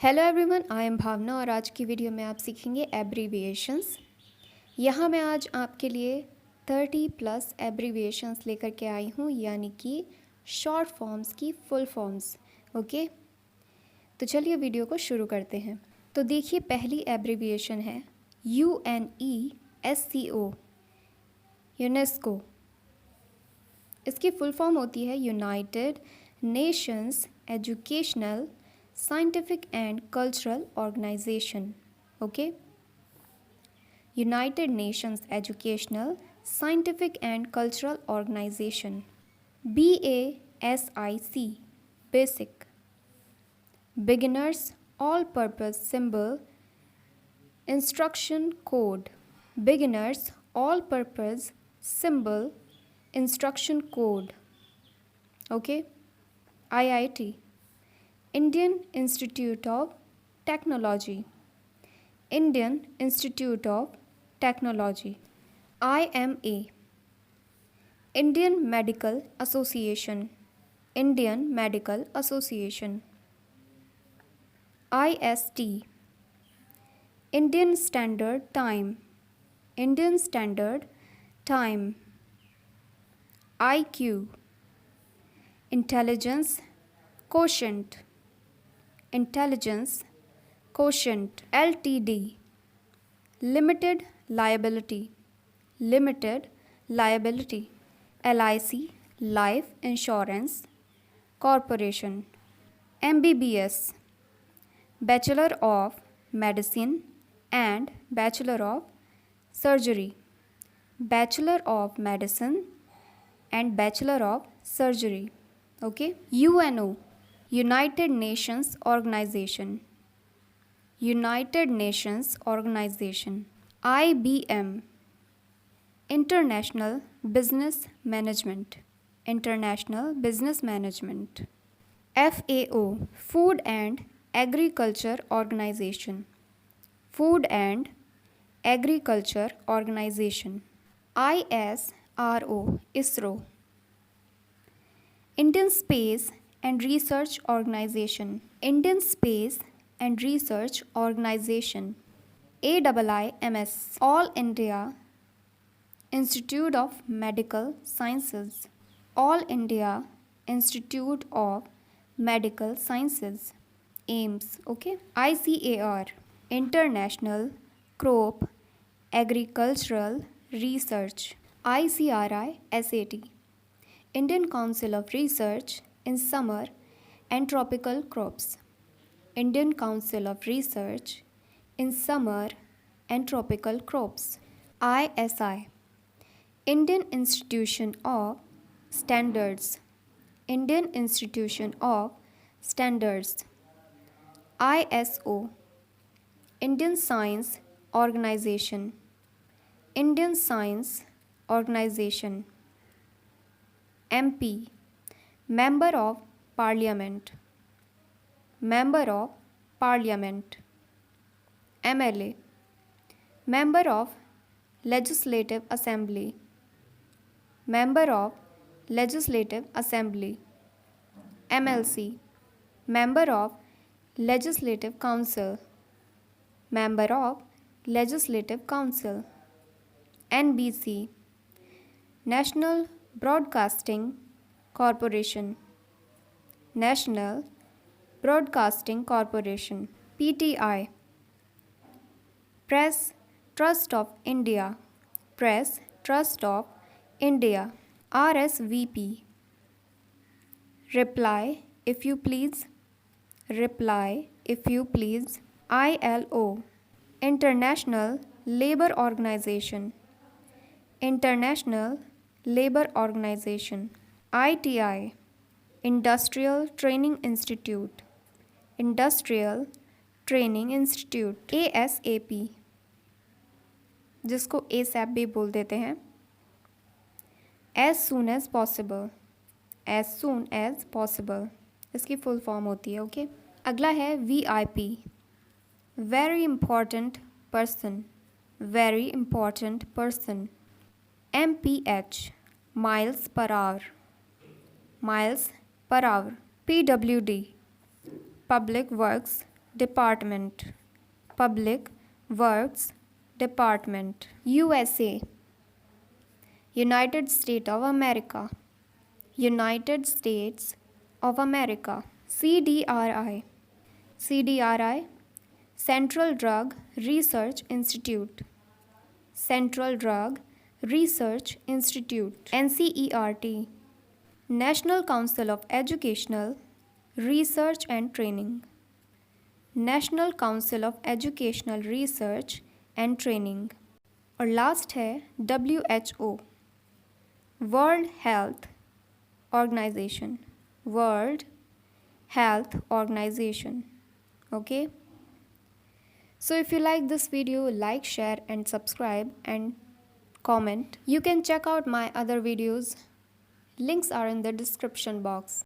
Hello everyone, I am भावना और आज की वीडियो में आप सीखेंगे एब्रीविएशंस। यहाँ मैं आज आपके लिए 30+ एब्रीविएशंस लेकर के आई हूँ, यानी कि शॉर्ट फॉर्म्स की फुल फॉर्म्स। ओके, तो चलिए वीडियो को शुरू करते हैं। तो देखिए, पहली एब्रीविएशन है UNESCO, यूनेस्को। इसकी फुल फॉर्म होती है United Nations educational scientific and cultural organisation. Okay, United Nations educational scientific and cultural organisation, BASIC, basic. Beginners all purpose symbol instruction code, beginners all purpose symbol instruction code. Okay, IIT, Indian Institute of Technology, Indian Institute of Technology, IMA, Indian Medical Association, Indian Medical Association, IST, Indian Standard Time, Indian Standard Time, IQ, Intelligence Quotient, Intelligence Quotient, LTD, Limited Liability, Limited Liability, LIC, Life Insurance Corporation, MBBS, Bachelor of Medicine and Bachelor of Surgery, Bachelor of Medicine and Bachelor of Surgery. Okay, UNO, United Nations Organization, United Nations Organization, IBM, International Business Management, International Business Management, FAO, Food and Agriculture Organization, Food and Agriculture Organization, ISRO, ISRO, Indian Space and Research Organization, Indian Space and Research Organization, AIIMS, All India Institute of Medical Sciences, All India Institute of Medical Sciences, AIMS. Okay, ICAR, International Crop Agricultural Research, ICRI SAT, Indian Council of Research in Summer and Tropical Crops, Indian Council of Research in Summer and Tropical Crops, ISI, Indian Institution of Standards, Indian Institution of Standards, ISO, Indian Science Organization, Indian Science Organization, MP, Member of Parliament, Member of Parliament, MLA, Member of Legislative Assembly, Member of Legislative Assembly, MLC, Member of Legislative Council, Member of Legislative Council, NBC, National Broadcasting Corporation, National Broadcasting Corporation, PTI, Press Trust of India, Press Trust of India, RSVP, Reply if you please, Reply if you please, ILO, International Labour Organization, International Labour Organization, ITI, Industrial Training Institute, Industrial Training Institute, ASAP, जिसको ASAP भी बोल देते हैं, As soon as possible, As soon as possible, इसकी full form होती है। Okay, अगला है VIP, Very Important Person, Very Important Person, MPH, Miles per hour, Miles per hour, PWD, Public Works department. Public Works Department. USA, United States of America. United States of America. CDRI. CDRI, Central Drug Research Institute. Central Drug Research Institute. NCERT, National Council of Educational Research and Training. National Council of Educational Research and Training. और last है WHO, World Health Organization. World Health Organization. Okay. So if you like this video, like, share and subscribe and comment. You can check out my other videos. Links are in the description box.